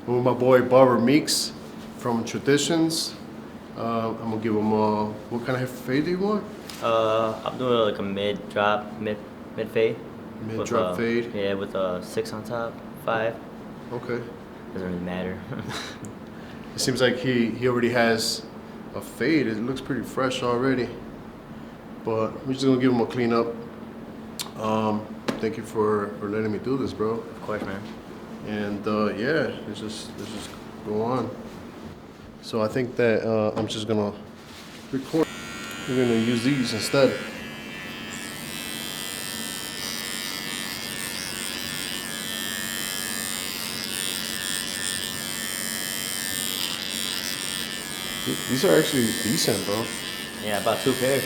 I'm with my boy Barber Meeks from Traditions. I'm gonna give him what kind of fade do you want? I'm doing like a mid fade. Mid drop fade. Yeah, with a 6 on top, 5. Okay. Doesn't really matter. It seems like he already has a fade. It looks pretty fresh already. But we're just gonna give him a clean up. Thank you for letting me do this, bro. Of course, man. And yeah, let's just go on. So I think that I'm just gonna record. We're gonna use these instead. These are actually decent, bro. Yeah, about 2 pairs.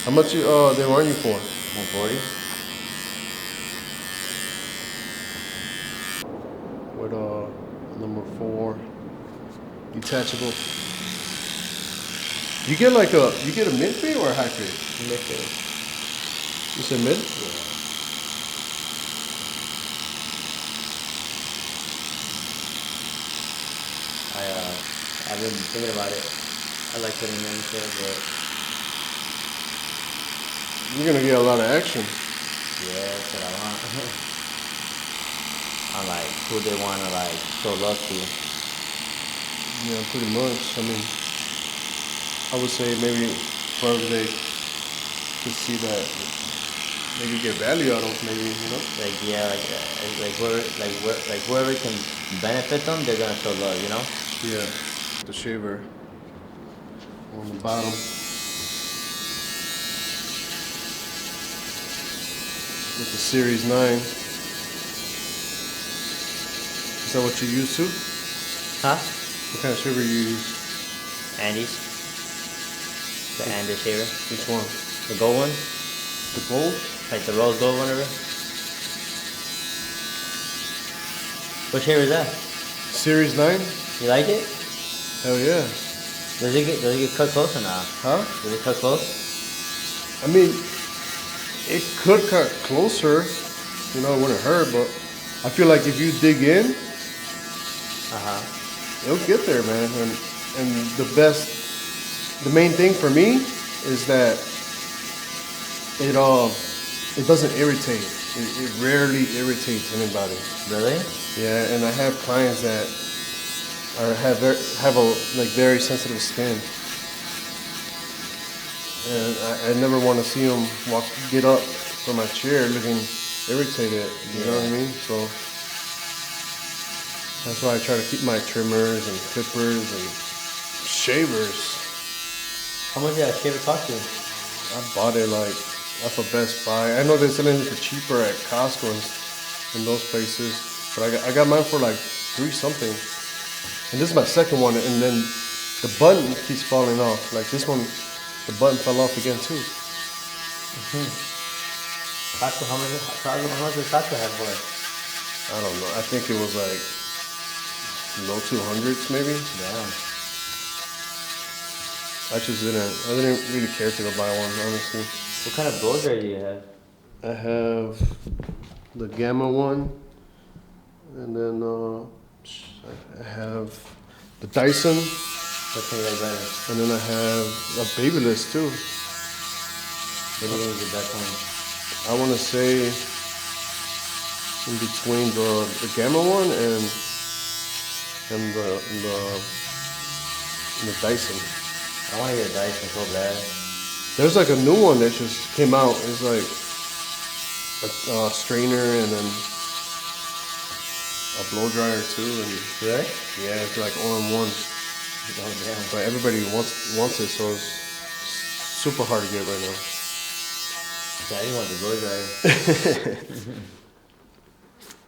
How much they run you for? 140. With number 4, detachable. You get a mid fade or a high fade? Mid fade. You said mid? Yeah. I've been thinking about it. I like putting in shit, but You're gonna get a lot of action. yeah, that's what I want. I'm like, who they wanna like show love to? Yeah, pretty much. I mean, I would say maybe probably they could see that maybe get value out of, maybe, you know? Like yeah, like whoever can benefit them, they're gonna show love, you know? Yeah. The shaver on the bottom. With the Series 9. Is that what you use too? Huh? What kind of shaver you use? Andis. The Andis shaver. Which one? The gold one? The gold? Like the rose gold one, whatever. What shaver is that? Series 9? You like it? Hell yeah. Does it get cut close or not? Huh? Does it cut close? I mean, it could cut closer, you know, it wouldn't hurt, but I feel like if you dig in, it'll get there, man. And the main thing for me is that it doesn't irritate. It rarely irritates anybody. Really? Yeah, and I have clients that have very sensitive skin, and I never want to see them get up from my chair looking irritated. You know what I mean? So that's why I try to keep my trimmers and clippers and shavers. How much did that shaver cost you? I bought it like off of Best Buy. I know they're selling it for cheaper at Costco and those places, but I got mine for like $3 something. And this is my second one, and then the button keeps falling off. Like this one, the button fell off again too. Costco, how much does Costco have for it? I don't know. I think it was like low 200s maybe. Damn. I didn't really care to go buy one, honestly. What kind of blow dryer do you have? I have the Gamma one, and then I have the Dyson, Which one you like better? and then I have a Babyliss too. What do you think is the best one? I want to say in between the Gamma one and the Dyson. I want to get a Dyson so bad. There's like a new one that just came out. It's like a strainer and then a blow dryer too. And Really? yeah, it's like all in one. Oh damn. But everybody wants it, so it's super hard to get right now. Yeah, you want the blow dryer.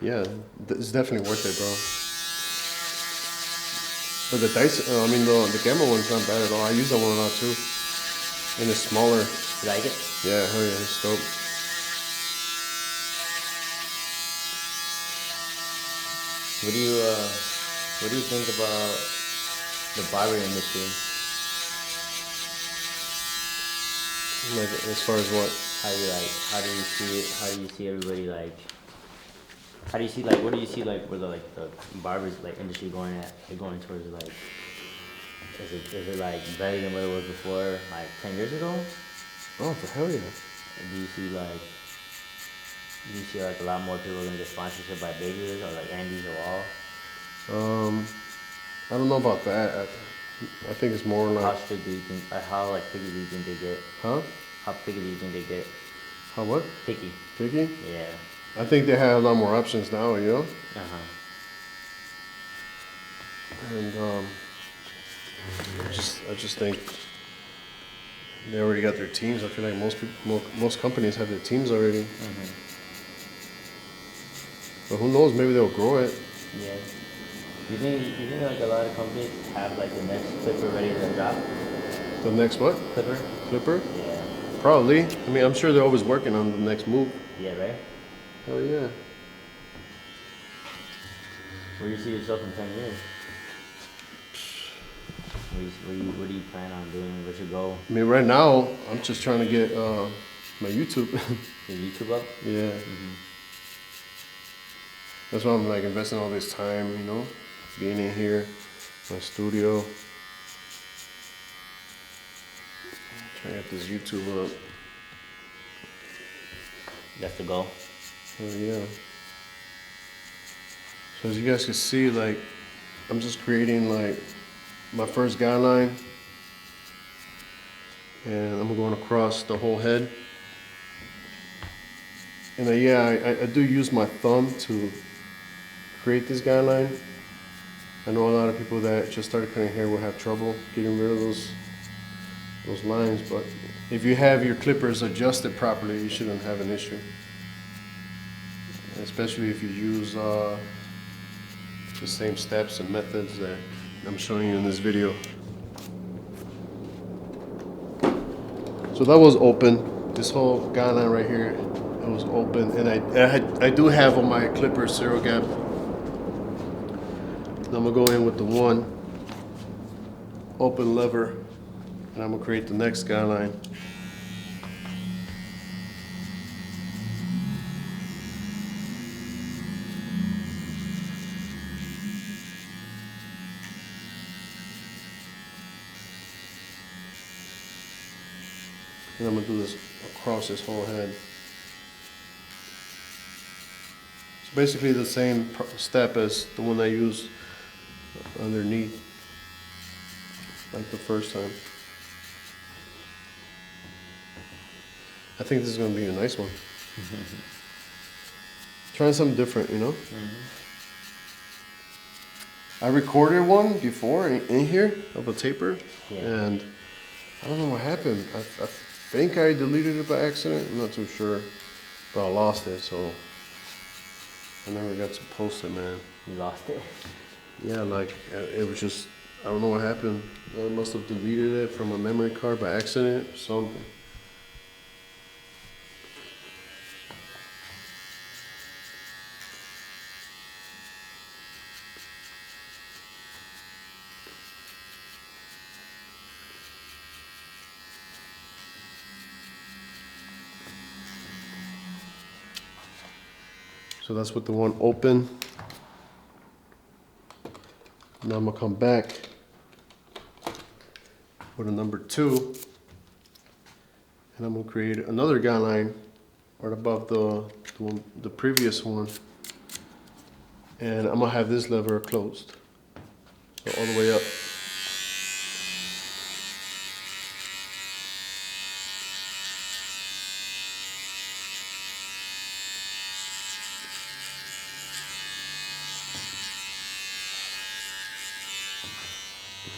Yeah, it's definitely worth it, bro. But the Dyson, the Gamma one's not bad at all. I use that one a lot too. And it's smaller. You like it? Yeah, hell yeah, it's dope. What do you think about the barbering industry? Like as far as what? How do you see it? How do you see everybody like How do you see like? What do you see like? Where the barbers like industry going at? They're going towards like. Is it like better than what it was before, like 10 years ago? Oh, for hell yeah. Do you see like a lot more people gonna get sponsorship by Bakers or like Andis or all? I don't know about that. I think it's more How like. strict do you think? How like picky do you think they get? Huh? How picky do you think they get? How what? Picky. Picky? Yeah. I think they have a lot more options now, you know? Uh huh. And I just think they already got their teams. I feel like most companies have their teams already. Mm-hmm. But who knows? Maybe they'll grow it. Yeah. You think like a lot of companies have like the next clipper ready to drop? The next what? Clipper? Clipper? Yeah. Probably. I mean, I'm sure they're always working on the next move. Yeah, right? Hell yeah. Where do you see yourself in 10 years? What do you plan on doing? What's your goal? I mean, right now, I'm just trying to get my YouTube. Your YouTube up? Yeah. Mm-hmm. That's why I'm like investing all this time, you know, being in here, my studio. Trying to get this YouTube up. That's the goal. Oh yeah. So as you guys can see, like, I'm just creating like my first guideline, and I'm going across the whole head. And yeah, I do use my thumb to create this guideline. I know a lot of people that just started cutting hair will have trouble getting rid of those lines, but if you have your clippers adjusted properly, you shouldn't have an issue. Especially if you use the same steps and methods that I'm showing you in this video. So that was open. This whole guideline right here, it was open, and I do have on my clipper zero gap. Now I'm gonna go in with the one open lever, and I'm gonna create the next guideline. And I'm gonna do this across this whole head. It's basically the same step as the one I used underneath, like the first time. I think this is gonna be a nice one. Trying something different, you know? I recorded one before in here of a taper, and I don't know what happened. I think I deleted it by accident. I'm not too sure, but I lost it, so I never got to post it, man. You lost it? Yeah, like it was just, I don't know what happened. I must have deleted it from a memory card by accident or something. So that's with the one open. Now I'm gonna come back with a number 2, and I'm gonna create another guideline right above the previous one, and I'm gonna have this lever closed, so all the way up.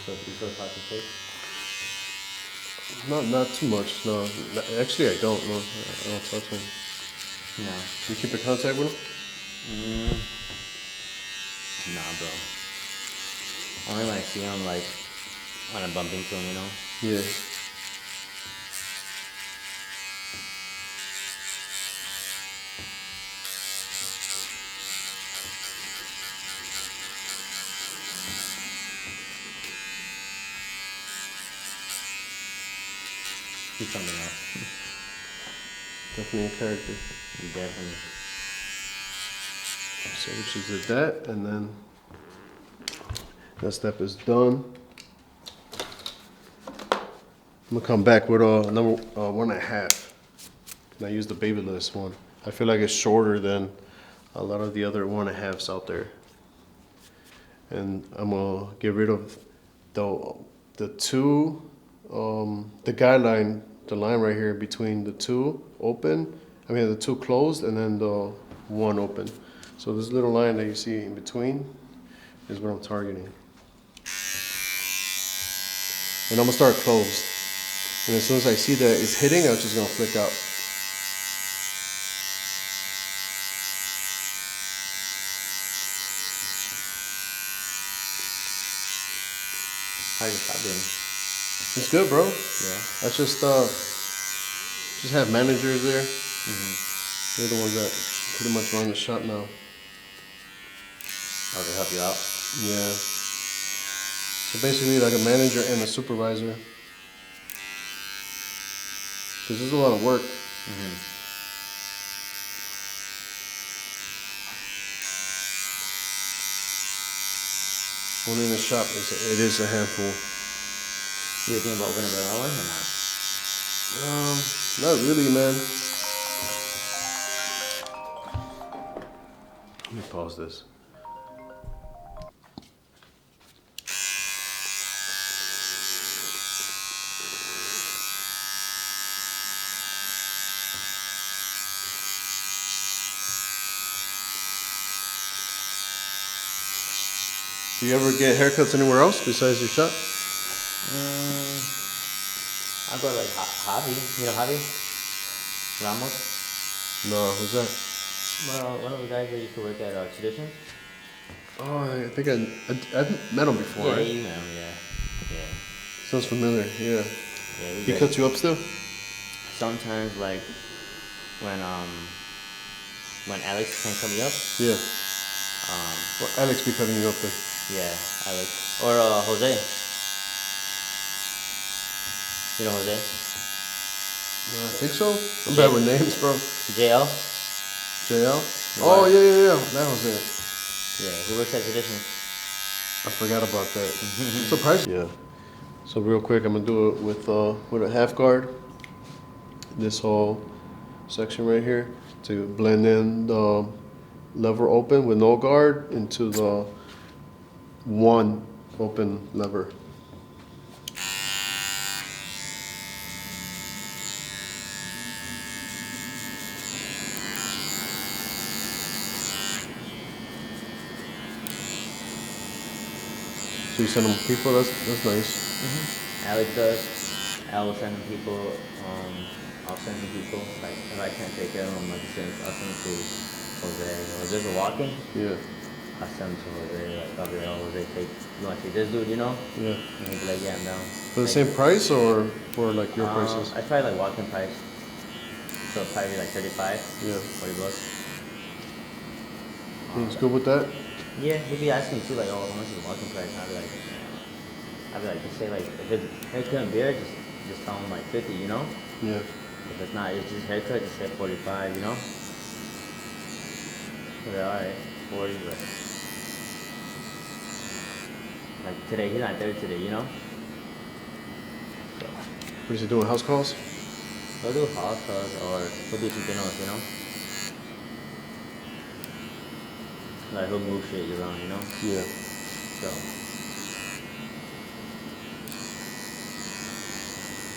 You still talk to tape? Not too much, no. Actually, I don't. No, I don't touch them. No. You keep in contact with them? Nah, bro. Only when I see him like when I bump into him, you know. Yeah. He's something else. Definitely a character. He definitely. So we just did that, and then that step is done. I'm gonna come back with a number 1.5. And I use the babyless one. I feel like it's shorter than a lot of the other 1.5s out there. And I'm gonna get rid of the two, the guideline, the line right here between the two open. I mean the two closed, and then the one open. So this little line that you see in between is what I'm targeting. And I'm gonna start closed. And as soon as I see that it's hitting, I'm just gonna flick out. How you stop doing? It's good, bro. Yeah. That's just have managers there. They're the ones that pretty much run the shop now. Oh, they help you out? Yeah. So basically like a manager and a supervisor. Because there's a lot of work. Owning a shop, it is a handful. You thinking about opening another one or not? Not really, man. Let me pause this. Do you ever get haircuts anywhere else besides your shop? I go to like Javi. You know Javi? Ramos? No, who's that? Well, one of the guys that used to work at Tradition. Oh, I think I've met him before. Yeah, Right? you know him, yeah. Sounds familiar, yeah. Yeah, He cuts you up still? Sometimes, like, when Alex can't cut me up. Yeah. Well, Alex be cutting you up then. Yeah, Alex. Or Jose. You know Jose? I think so. I'm bad with names, bro. JL? JL? Oh, yeah. That was it. Yeah, he works at Tradition. I forgot about that. I'm surprised. Yeah. So real quick, I'm gonna do it with a half guard. This whole section right here to blend in the lever open with no guard into the one open lever. So you send them people, that's nice. Alex does. Al will send them people. I'll send them people. Like, if I can't take care of them, like, I'll send them to Jose. Or if there's a walk-in, Yeah. I'll send them to Jose. Like, I'll be like, oh, Jose, you want to see this dude, you know? Yeah. And he'll be like, yeah, I'm down. For the Like, same price or for like your prices? I tried like walk-in price. So probably like 35, Yeah. 40 bucks. He's good with that? Yeah, he'd be asking too, like, oh, how much is the walk-in price? And I'd be like, just say like, if it's haircut and beard, just tell him like 50, you know? Yeah. If it's not, it's just haircut, just say 45, you know? So they're alright, 40, but like today, he's not there today, you know? So What is he doing, house calls? he'll do house calls or he'll do something else, you know? Like he'll move shit around, you know? Yeah. So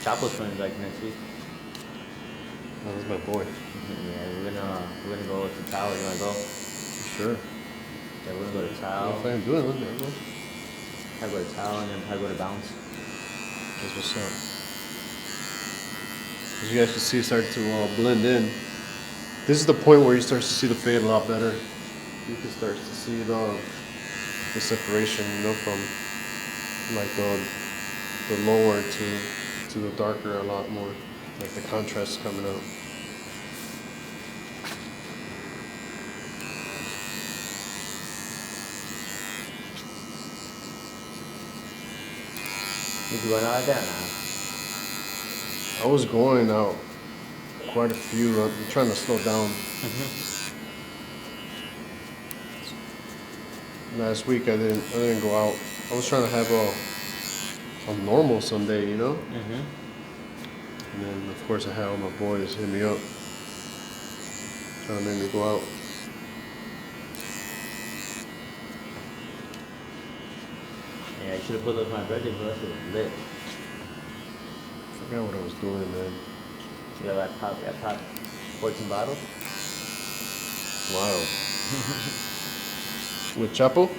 Chapo's coming back next week. Oh, that's my boy. Yeah, we're gonna go to Tao. You wanna go? Sure. Yeah, we're gonna go to Tao. If I am doing it, man. I go to Tao and then I go to Bounce. That's what's up. As you guys can see, it started to blend in. This is the point where you start to see the fade a lot better. You can start to see the separation, you know, from like the lower to the darker a lot more. Like the contrast coming out. You going out like that now? I was going out quite a few. I'm trying to slow down. last week I didn't go out. I was trying to have a normal Sunday, you know. Mhm. And then of course I had all my boys hit me up, trying to make me go out. Yeah, I should have put up my birthday for us. It was lit. I forgot what I was doing, man. You got top 14 bottles. Wow. With Chapo?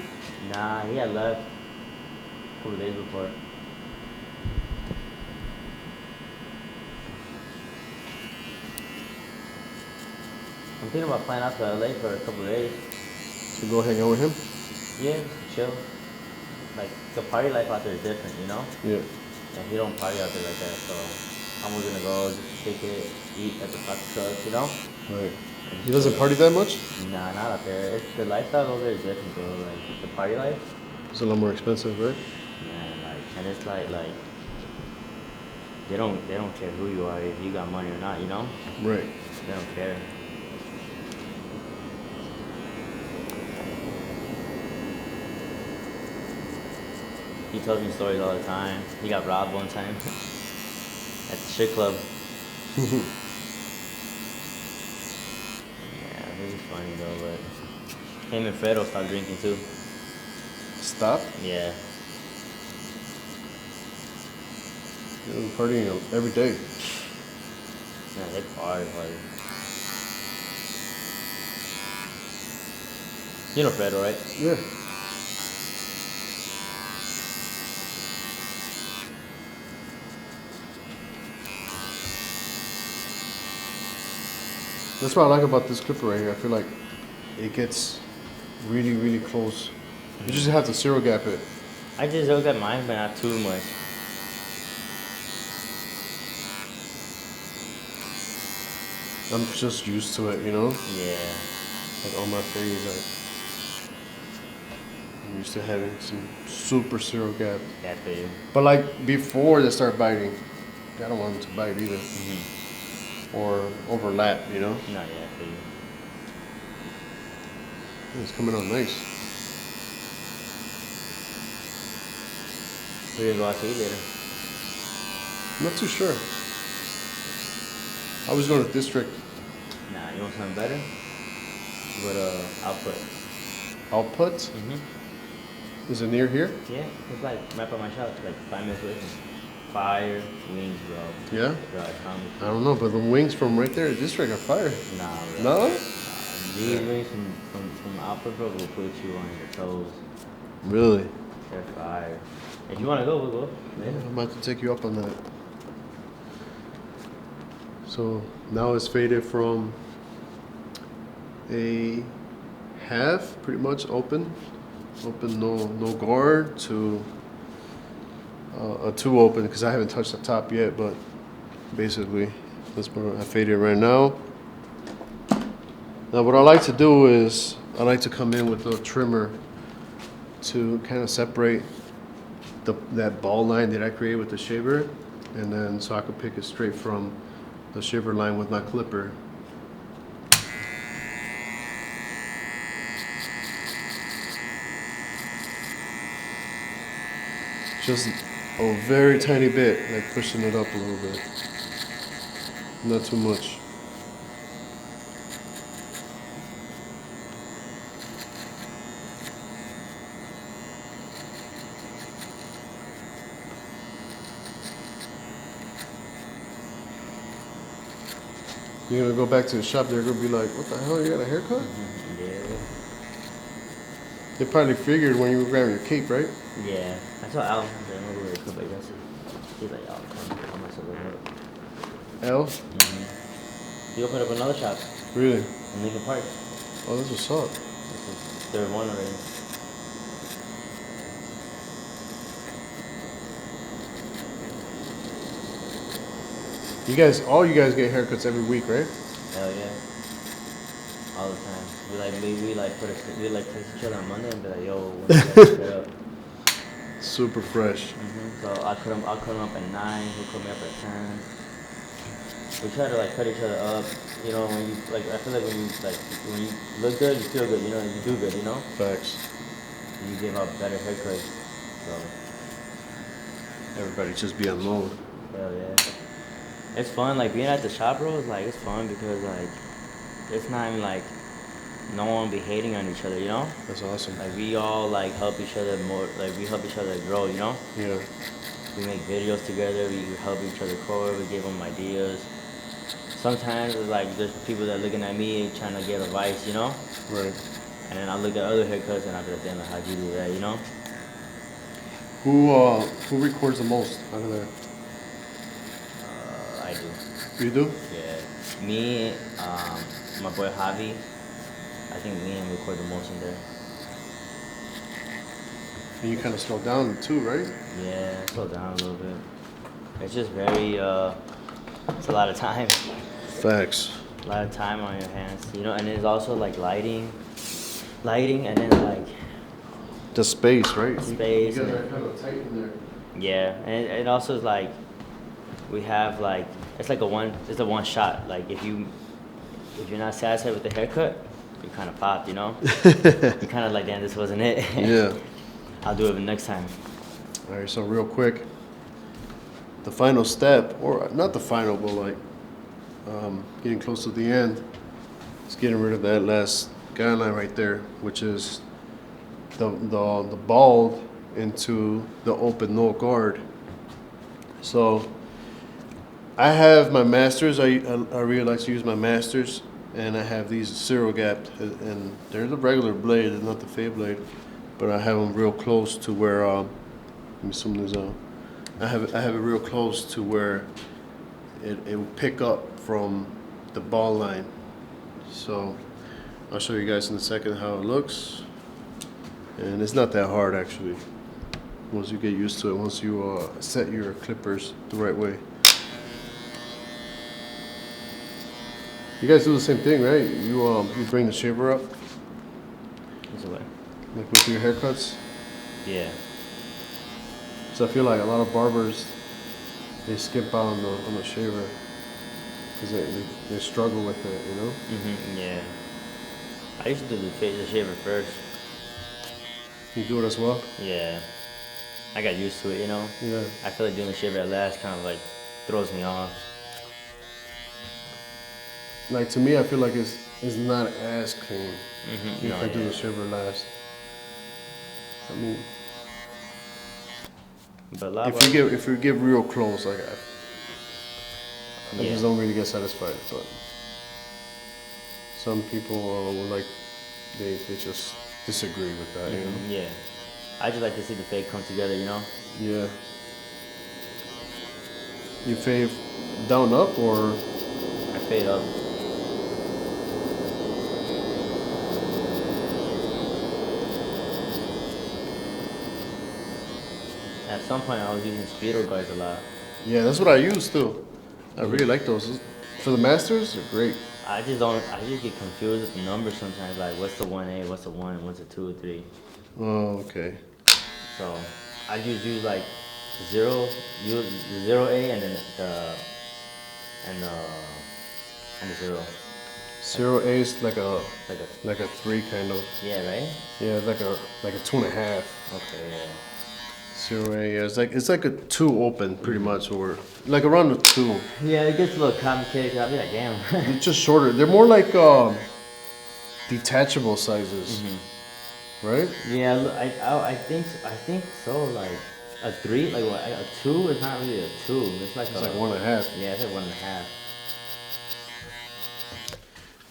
Nah, he had left a couple days before. I'm thinking about flying out to LA for a couple of days. To go hang out with him? Yeah, chill. Like the party life out there is different, you know? Yeah. And he don't party out there like that, so I'm gonna go just kick it, eat at the taco truck, you know? Right. He doesn't party that much? Nah, not out there. The lifestyle over there is different, bro. Like the party life. It's a lot more expensive, right? Yeah, like, and it's like they don't care who you are, if you got money or not, you know? Right. They don't care. He tells me stories all the time. He got robbed one time at the strip club. Yeah, this is funny though, but him and Fredo stopped drinking too. Stop? Yeah. You're partying every day. Man, they party. You know Fredo, right? Yeah. That's what I like about this clipper right here. I feel like it gets really, really close. You just have to zero gap it. I just looked at mine, but not too much. I'm just used to it, you know? Yeah. Like on my face, I'm used to having some super zero gap. That big. But like before they start biting, I don't want them to bite either. Or overlap, you know? Not yet, big. It's coming out nice. We're gonna go out to eat later. I'm not too sure. I was going to District. Nah, you want something better? Go to Output. Output? Is it near here? Yeah, it's like right by my shop, like 5 minutes away from me. Fire, wings, bro. Yeah? Bro, I promise I you. don't know, but the wings from right there at District are fire. Nah, bro. No? These wings from Output, bro, will put you on your toes. Really? They're fire. If you wanna go, we'll go. Yeah, I'm about to take you up on that. So now it's faded from a half, pretty much open, no guard, to a 2 open, because I haven't touched the top yet, but basically that's where I faded right now. Now what I like to do is I like to come in with the trimmer to kind of separate that ball line that I created with the shaver, and then so I could pick it straight from the shaver line with my clipper. Just a very tiny bit, like pushing it up a little bit. Not too much. You're gonna go back to the shop, they're gonna be like, what the hell, you got a haircut? Yeah. They probably figured when you were grabbing your cape, right? Yeah. I told Al, I'm gonna go to the Jesse. He's like, oh, come on, so L? He opened up another shop Really? in Lincoln Park. Oh, this was up. This is third one already. All you guys get haircuts every week, right? Hell yeah. All the time. We text each other on Monday and be like, yo, when you guys cut up? Super fresh. So I'll cut him up at 9, he'll cut me up at 10. We try to cut each other up, you know, when you, I feel like when you look good, you feel good, you know, you do good, you know? Facts. you give out better haircuts. So Everybody just be alone. hell yeah. It's fun, like being at the shop, bro. It's like it's fun because like it's not even like no one be hating on each other, you know. That's awesome. Like we all like help each other more. Like we help each other grow, you know. Yeah. We make videos together. We help each other record. We give them ideas. Sometimes it's like there's people that looking at me trying to get advice, you know. Right. And then I look at other haircuts and I be like, damn, how'd you do that, you know? Who records the most out of there? I do. You do? Yeah. Me, my boy Javi. I think me and record the most in there. And you kind of slow down too, right? Yeah, slow down a little bit. It's just very, it's a lot of time. Facts. A lot of time on your hands, you know, and it's also like lighting, and then like The space, right? space. You guys And are kind of tight in there. yeah, and it also is like we have like it's a one shot. Like if you're not satisfied with the haircut, you kind of pop, you know. You kind of like, damn, this wasn't it. Yeah. I'll do it next time. All right, so real quick, the final step, or not the final, but like getting close to the end, is getting rid of that last guideline right there, which is the bald into the open no guard. So I have my masters. I really like to use my masters, and I have these zero gapped, and they're the regular blade, and not the fade blade, but I have them real close to where. Let me zoom this out. I have it real close to where it will pick up from the ball line. So I'll show you guys in a second how it looks, and it's not that hard actually. Once you get used to it, once you set your clippers the right way. You guys do the same thing, right? You bring the shaver up, This way. like with your haircuts. Yeah. So I feel like a lot of barbers, they skip out on the shaver because they struggle with it, you know. Yeah. I used to do the shaver first. You do it as well. Yeah. I got used to it, you know. Yeah. I feel like doing the shaver at last kind of like throws me off. Like to me, I feel like it's not as clean if No, I do yeah. the shaver last. I mean, But lava, if we get real close, like I Yeah. just don't really get satisfied. But some people will like they just disagree with that, you know. yeah. I just like to see the fade come together, you know. Yeah. You fade down up or? I fade up. At some point, I was using speedo guards a lot. Yeah, that's what I use too. I really like those. For the masters, they're great. I just get confused with the numbers sometimes. Like, what's the 1A, what's the 1, what's the 2 or 3? Oh, okay. So I just use like the 0A and then the 0. 0A is like a Like a 3 kind of. yeah, right? Yeah, like a 2.5. Okay, yeah. 0A, yeah, it's like a 2 open pretty much, or like around the 2. Yeah, it gets a little complicated. 'Cause I'll be like, damn. It's just shorter. They're more like detachable sizes, right? Yeah, I think so. Like a 3, like what? A 2 is not really a 2. It's like It's like 1.5. Yeah, it's like 1.5.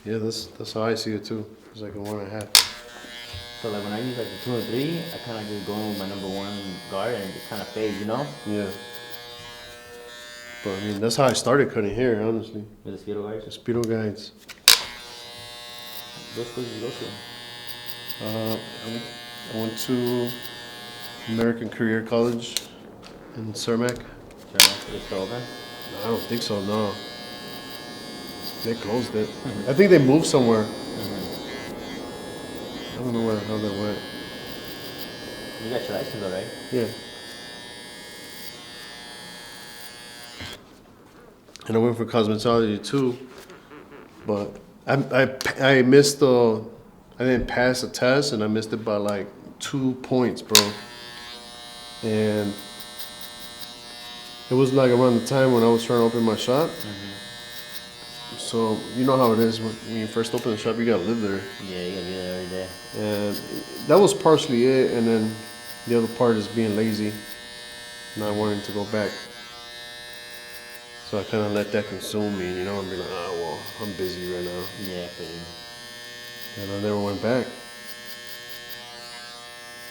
Yeah, that's how I see it too. It's like a 1.5. So like when I use like the 2 and 3, I kind of just go with my number 1 guard and it just kind of fades, you know? Yeah. But I mean, that's how I started cutting hair, honestly. With the speedo guards. The Speedo guides. What schools did you go to? I went to American Career College in Cermak. Is it still open? I don't think so, no. They closed it. I think they moved somewhere. I don't know where the hell they went. You got your license though, right? Yeah. And I went for cosmetology too, but I missed I didn't pass the test, and I missed it by like 2 points, bro. And it was like around the time when I was trying to open my shop. So you know how it is when you first open the shop, you gotta live there. Yeah, you gotta be there every day. And that was partially it, and then the other part is being lazy, not wanting to go back. So I kind of let that consume me, you know, and be like, oh, well, I'm busy right now. Yeah, for you. And I never went back.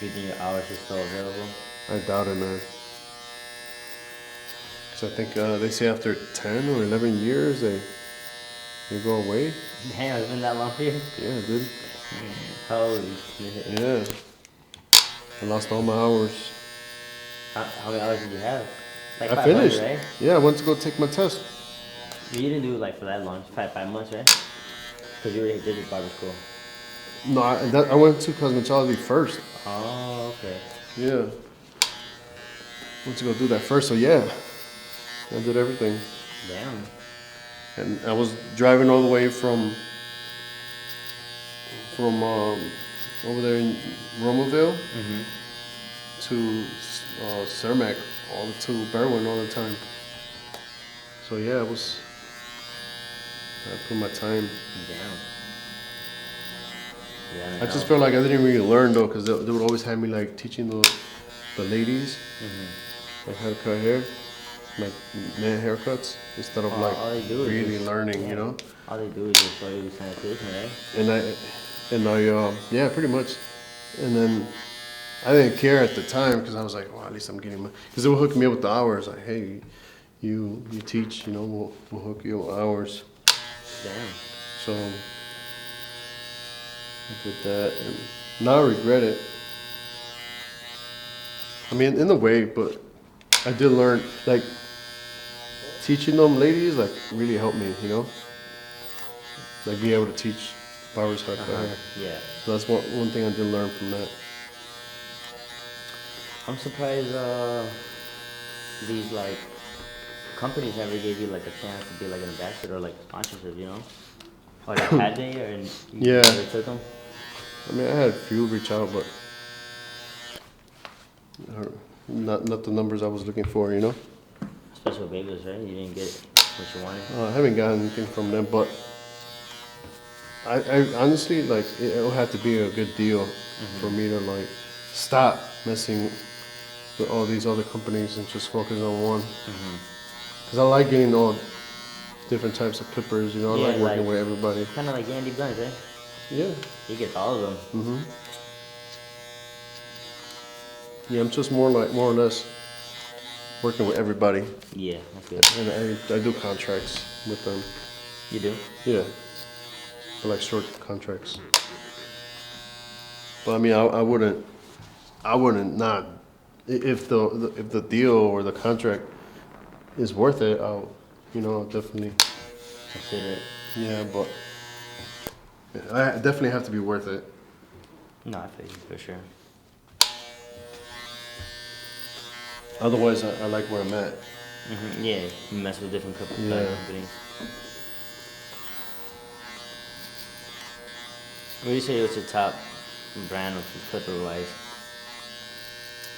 You think your hours are still available? I doubt it, man. So I think they say after 10 or 11 years, they go away. Damn, it's been that long for you? Yeah, dude. Holy shit. Yeah. I lost all my hours. How many hours did you have? Like I 500, finished. right? Yeah, I went to go take my test. You didn't do it like for that long, probably 5 months, right? Because you already did your barber school. No, I went to cosmetology first. Oh, okay. Yeah. Went to go do that first, so yeah. I did everything. Damn. And I was driving all the way from over there in Romaville to Cermak, to Berwyn all the time. So yeah, I put my time. Damn. Yeah, I just felt like I didn't really learn though, because they would always have me like teaching the ladies like how to cut hair, like man haircuts, instead of like all they do is really just- learning, yeah. you know. All they do is just show you sanitation, right? And I yeah, pretty much. And then I didn't care at the time because I was like, well, at least I'm getting my, because they would hook me up with the hours. Like, hey, you teach, you know, we'll hook you up with hours. Damn. So I did that, and now I regret it. I mean, in a way, but I did learn, like, teaching them ladies, like, really helped me, you know? Like, be able to teach barbers how to cut hair. Yeah. So that's one thing I did learn from that. I'm surprised these like companies never gave you like a chance to be like an ambassador or like sponsorship, you know? Or like had they or you Yeah. never took them? I mean, I had a few reach out, but not the numbers I was looking for, you know? Special babies, right? You didn't get what you wanted. I haven't gotten anything from them, but I honestly, like, it'll have to be a good deal for me to, like, stop messing with all these other companies and just focus on one. Because I like getting all different types of clippers, you know? I Yeah, like working like- with everybody. Kind of like Andy Guns, right? Yeah. He gets all of them. Yeah, I'm just more or less working with everybody. Yeah, that's good. And I do contracts with them. You do? Yeah. For like short contracts. But I mean, I wouldn't not, if the deal or the contract is worth it, I'll definitely. Consider it. Yeah, but I definitely have to be worth it. No, I feel you for sure. Otherwise, I like where I'm at. Yeah, you mess with different companies. Yeah. What do you say was your top brand of clipper wise?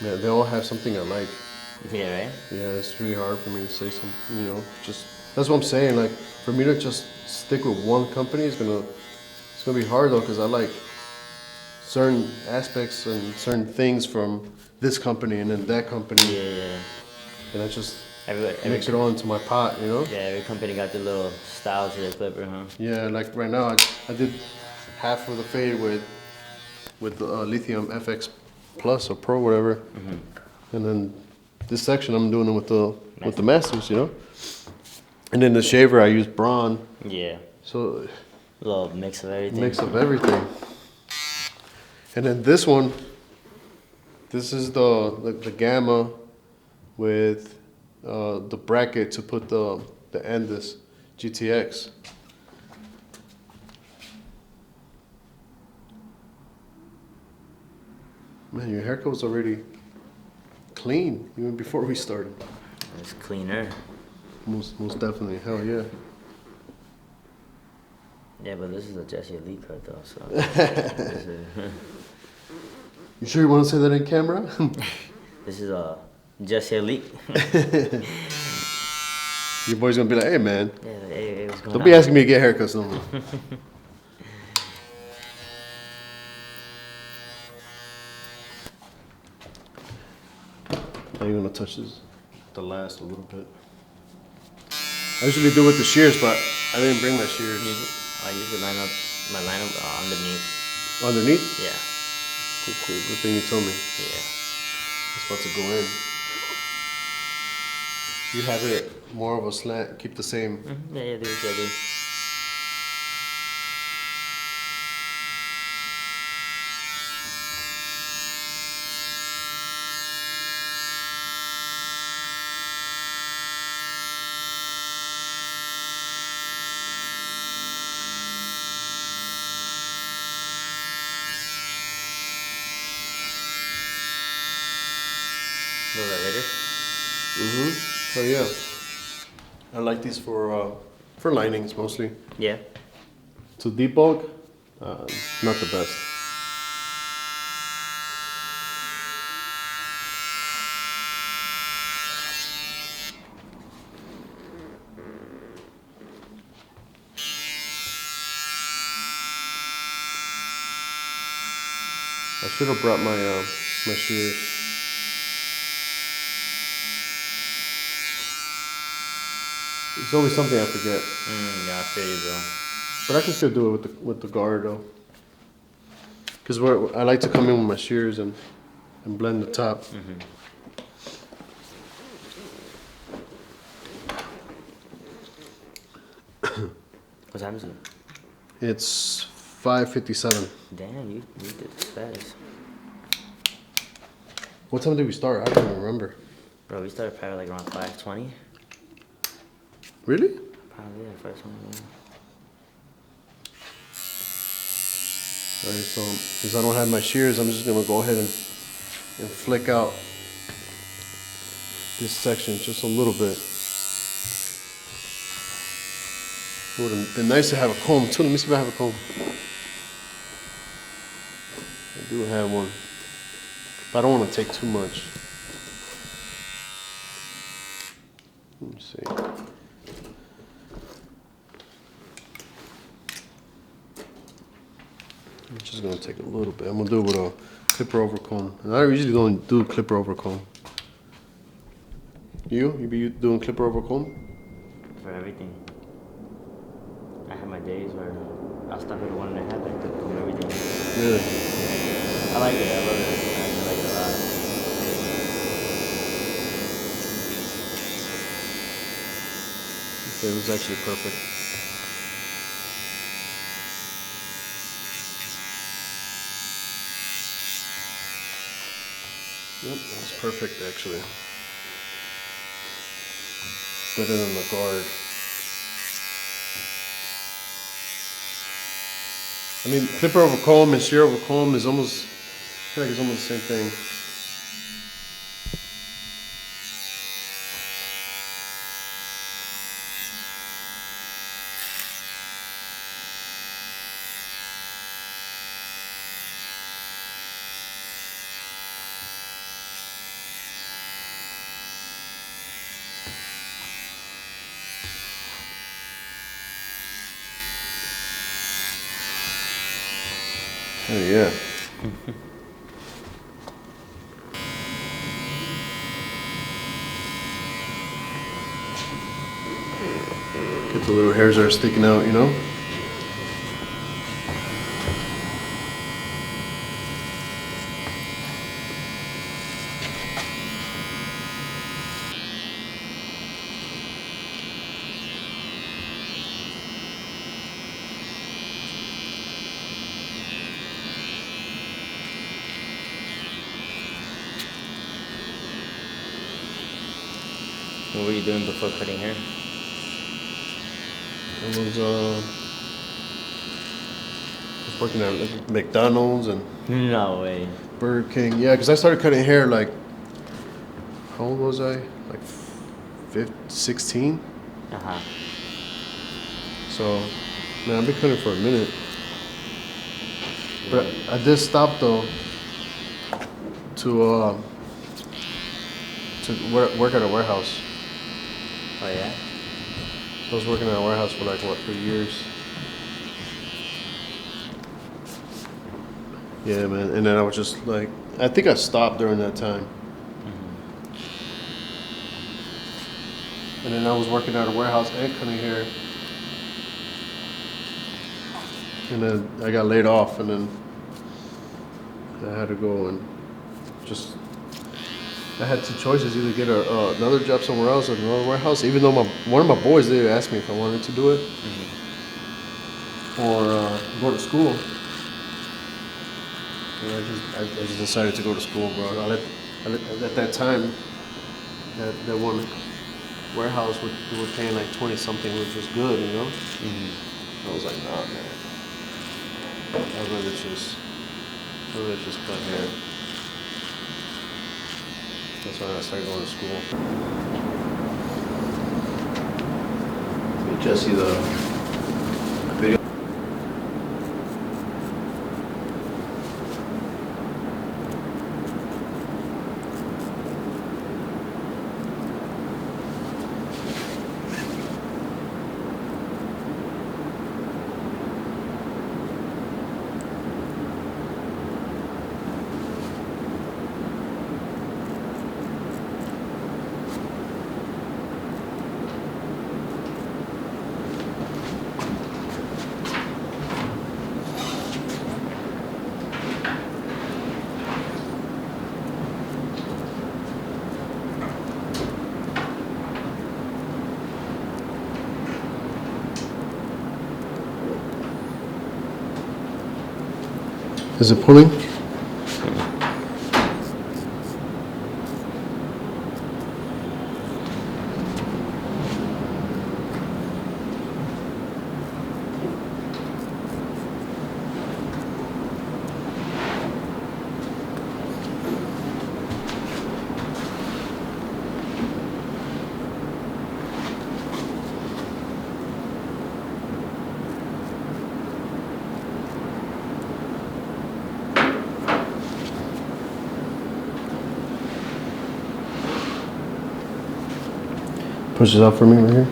Man, they all have something I like. Yeah, right? Yeah, it's really hard for me to say something, just, that's what I'm saying, like, for me to just stick with one company it's gonna be hard though, because I like certain aspects and certain things from this company and then that company. Yeah. And I just Every mix it all into my pot, you know? Yeah, every company got their little style to their clipper, huh? Yeah, like right now, I did half of the fade with the lithium FX Plus or Pro, whatever. And then this section I'm doing it with the Masters, you know? And then the shaver I use Braun. Yeah. So A little mix of everything. mix of everything. And then this one, this is the Gamma with the bracket to put the Andis GTX. Man, your haircut was already clean even before we started. It's cleaner. Most definitely, hell yeah. Yeah, but this is a Jesseelite cut though, so. You sure you want to say that in camera? This is a Jesseelite. Your boy's gonna be like, hey man, Yeah, hey, what's going don't on? be asking me to get haircuts no more. Now you're gonna touch this, the last a little bit. I usually do with the shears, but I didn't bring my shears. I usually line up my lineup underneath. Underneath? Yeah. Cool. Good thing you told me. Yeah. It's about to go in. You have it more of a slant, keep the same. Yeah, dude. Those are hitters. So yeah, I like these for linings mostly. Yeah. To debug, not the best. I should have brought my my shears. There's always something I forget. Yeah, I feel you, bro. But I can still do it with the guard though. Cause I like to come in with my shears and blend the top. What time is it? It's 5:57. Damn, you did this fast. What time did we start? I don't even remember. Bro, we started probably like around 5:20. Really? Probably, yeah, 5:20. Alright, so since I don't have my shears, I'm just gonna go ahead and flick out this section just a little bit. It would have been nice to have a comb too. Let me see if I have a comb. I do have one, but I don't want to take too much. Let me see. I'm just gonna take a little bit. I'm gonna do it with a clipper over comb. And I usually don't do clipper over comb. You be doing clipper over comb? For everything. I have my days where I'll stop at 1.5 and clip comb everything. Really? I like it, I love it. I like it a lot. Okay, it was actually perfect. Yep, that's perfect actually. Better than the guard. I mean, clipper over comb and shear over comb is almost, I feel like it's almost the same thing. Oh yeah. Get the little hairs that are sticking out, you know? What were you doing before cutting hair? I was working at like McDonald's and No way. Burger King. Yeah, because I started cutting hair like, how old was I? Like 16? Uh-huh. So, man, I've been cutting for a minute. But I did stop though. work at a warehouse. Oh yeah. So I was working at a warehouse for like what, 3 years. Yeah, man. And then I was just like, I think I stopped during that time. And then I was working at a warehouse and coming here. And then I got laid off, and then I had to go and just. I had two choices: either get another job somewhere else or another warehouse. Even though one of my boys there asked me if I wanted to do it, or go to school. And I just decided to go to school, bro. At that time, that one warehouse we were paying like 20 something, which was good, you know. I was like, nah, man. I'd rather just cut hair. That's when I started going to school. Hey, Jesse, the video. Is it pulling? Push it out for me right here.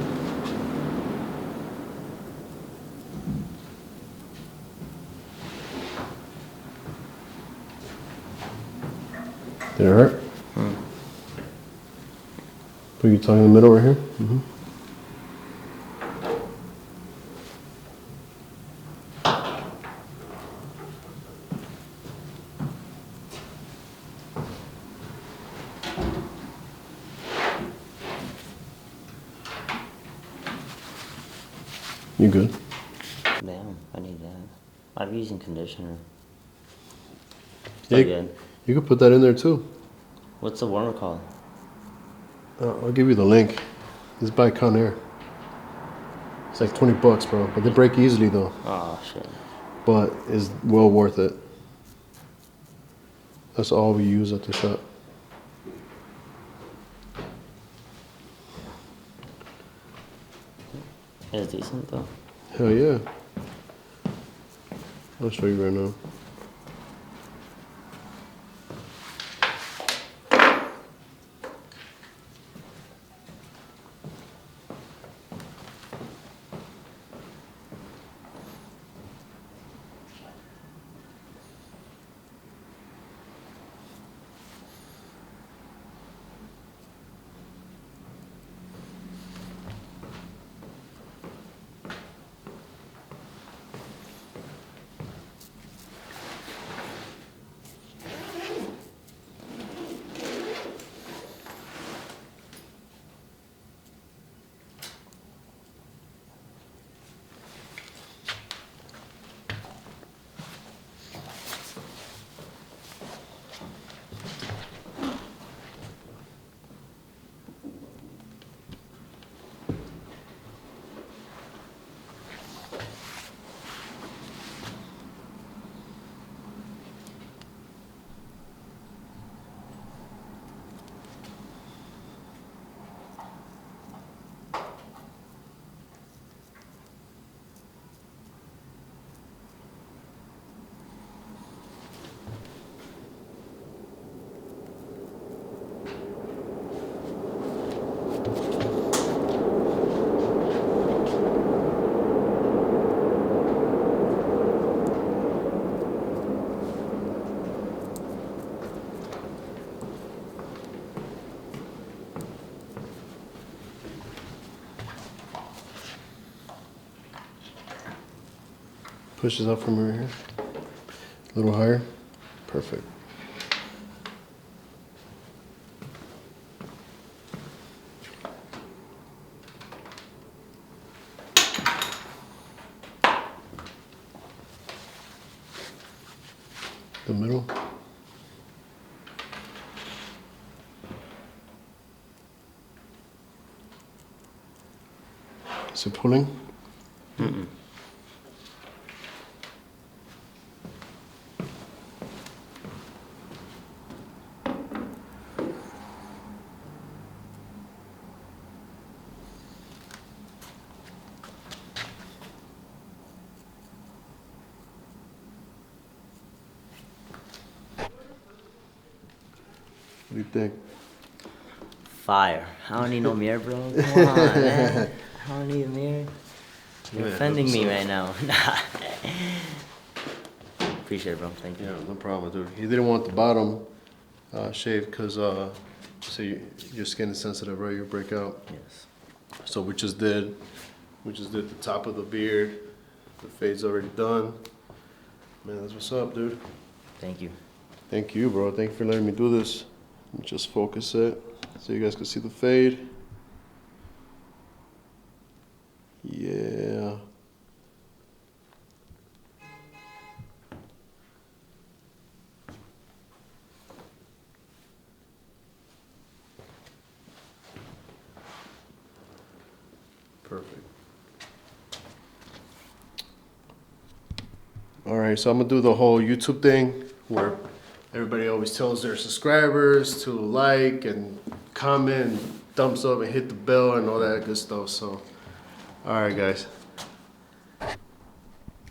Did it hurt? Put your tongue in the middle right here. You good? Damn, I need that. I'm using conditioner. Yeah, Again. you could put that in there too. What's the warmer called? I'll give you the link. It's by Conair. It's like $20, bro. But they break easily though. Oh shit. But it's well worth it. That's all we use at the shop. It's decent though. Hell yeah. I'll show you right now. Push this up from over here. A little higher. Perfect. The middle. Is it pulling? Mm-mm. What do you think? Fire. I don't need no mirror, bro. Come on, man. I don't need a mirror. You're offending me right now. Nah. Appreciate it, bro. Thank you. Yeah, no problem, dude. He didn't want the bottom shaved because your skin is sensitive, right? You'll break out. Yes. So we just did the top of the beard. The fade's already done. Man, that's what's up, dude. Thank you. Thank you, bro. Thank you for letting me do this. Let me just focus it so you guys can see the fade. Yeah. Perfect. All right, so I'm gonna do the whole YouTube thing where everybody always tells their subscribers to like and comment and thumbs up and hit the bell and all that good stuff. So, all right, guys.